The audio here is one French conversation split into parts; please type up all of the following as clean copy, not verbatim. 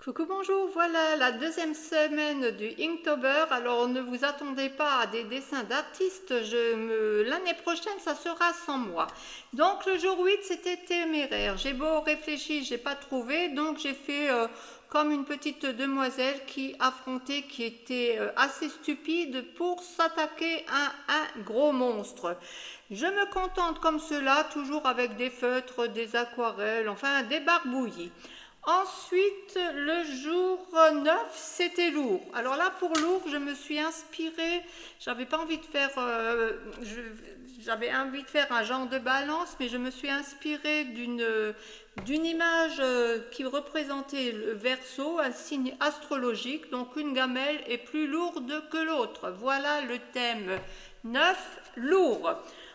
Coucou, bonjour, voilà la deuxième semaine du Inktober. Alors ne vous attendez pas à des dessins d'artistes, l'année prochaine ça sera sans moi. Donc le jour 8 c'était téméraire, j'ai beau réfléchir, j'ai pas trouvé, donc j'ai fait comme une petite demoiselle qui affrontait, qui était assez stupide pour s'attaquer à un gros monstre. Je me contente comme cela, toujours avec des feutres, des aquarelles, enfin des barbouillis. Ensuite, le jour 9, c'était lourd. Alors là, pour lourd, je me suis inspirée. J'avais pas envie de faire, j'avais envie de faire un genre de balance, mais je me suis inspirée d'une image qui représentait le Verseau, un signe astrologique. Donc une gamelle est plus lourde que l'autre. Voilà le thème 9, lourd.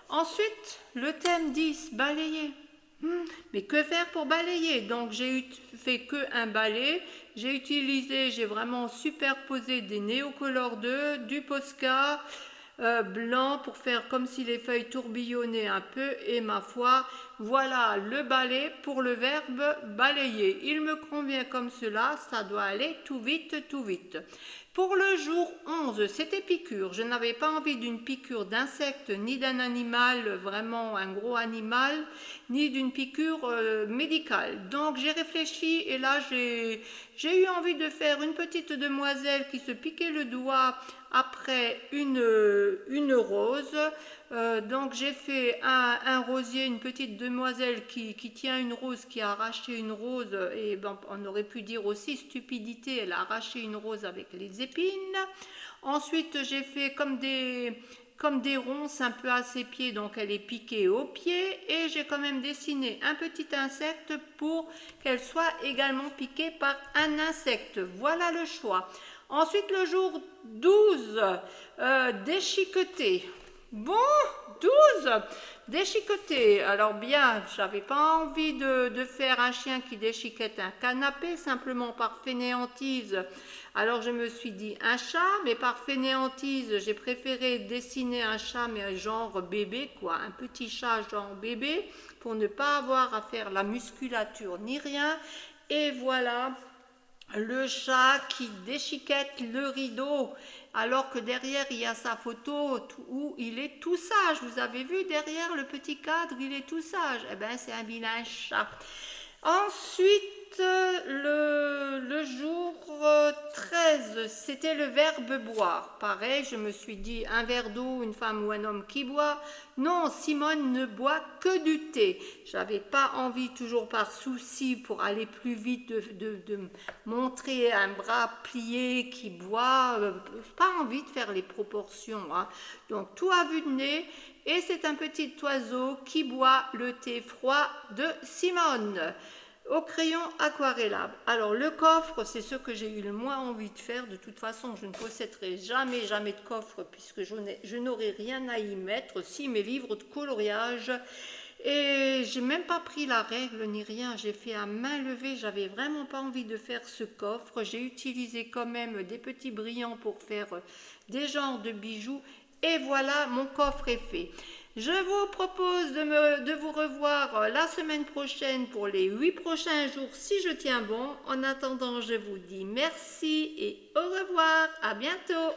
Ensuite, le thème 10, balayer. Mais que faire pour balayer? Donc j'ai fait que un balai. J'ai vraiment superposé des Néocolor 2, du Posca blanc pour faire comme si les feuilles tourbillonnaient un peu. Et ma foi, voilà le balai pour le verbe balayer. Il me convient comme cela, ça doit aller tout vite, tout vite. Pour le jour 11, c'était piqûre. Je n'avais pas envie d'une piqûre d'insecte, ni d'un animal, vraiment un gros animal, ni d'une piqûre médicale. Donc j'ai réfléchi et là j'ai eu envie de faire une petite demoiselle qui se piquait le doigt après une rose. Donc j'ai fait un rosier, une petite demoiselle qui tient une rose, qui a arraché une rose, et ben, on aurait pu dire aussi stupidité, elle a arraché une rose avec les épines. Ensuite j'ai fait comme des ronces un peu à ses pieds, donc elle est piquée aux pieds, et j'ai quand même dessiné un petit insecte pour qu'elle soit également piquée par un insecte. Voilà le choix. Ensuite le jour 12, déchiqueté. Bon, 12 déchiqueté. Alors bien, j'avais pas envie de faire un chien qui déchiquette un canapé simplement par fainéantise. Alors je me suis dit un chat, mais par fainéantise, j'ai préféré dessiner un chat, mais genre bébé, quoi, un petit chat genre bébé, pour ne pas avoir à faire la musculature ni rien. Et voilà, le chat qui déchiquette le rideau, alors que derrière il y a sa photo où il est tout sage. Vous avez vu derrière le petit cadre, il est tout sage. Eh bien, c'est un vilain chat. Ensuite, le jour 13, c'était le verbe boire. Pareil, je me suis dit, un verre d'eau, une femme ou un homme qui boit. Non, Simone ne boit que du thé. J'avais pas envie, toujours par souci, pour aller plus vite, de montrer un bras plié qui boit. Pas envie de faire les proportions, hein. Donc, tout à vue de nez. Et c'est un petit oiseau qui boit le thé froid de Simone au crayon aquarellable. Alors le coffre, c'est ce que j'ai eu le moins envie de faire. De toute façon, je ne posséderai jamais de coffre puisque je n'aurai rien à y mettre, si mes livres de coloriage. Et j'ai même pas pris la règle ni rien, j'ai fait à main levée, j'avais vraiment pas envie de faire ce coffre. J'ai utilisé quand même des petits brillants pour faire des genres de bijoux. Et voilà, mon coffre est fait. Je vous propose de vous revoir la semaine prochaine pour les 8 prochains jours si je tiens bon. En attendant, je vous dis merci et au revoir. À bientôt.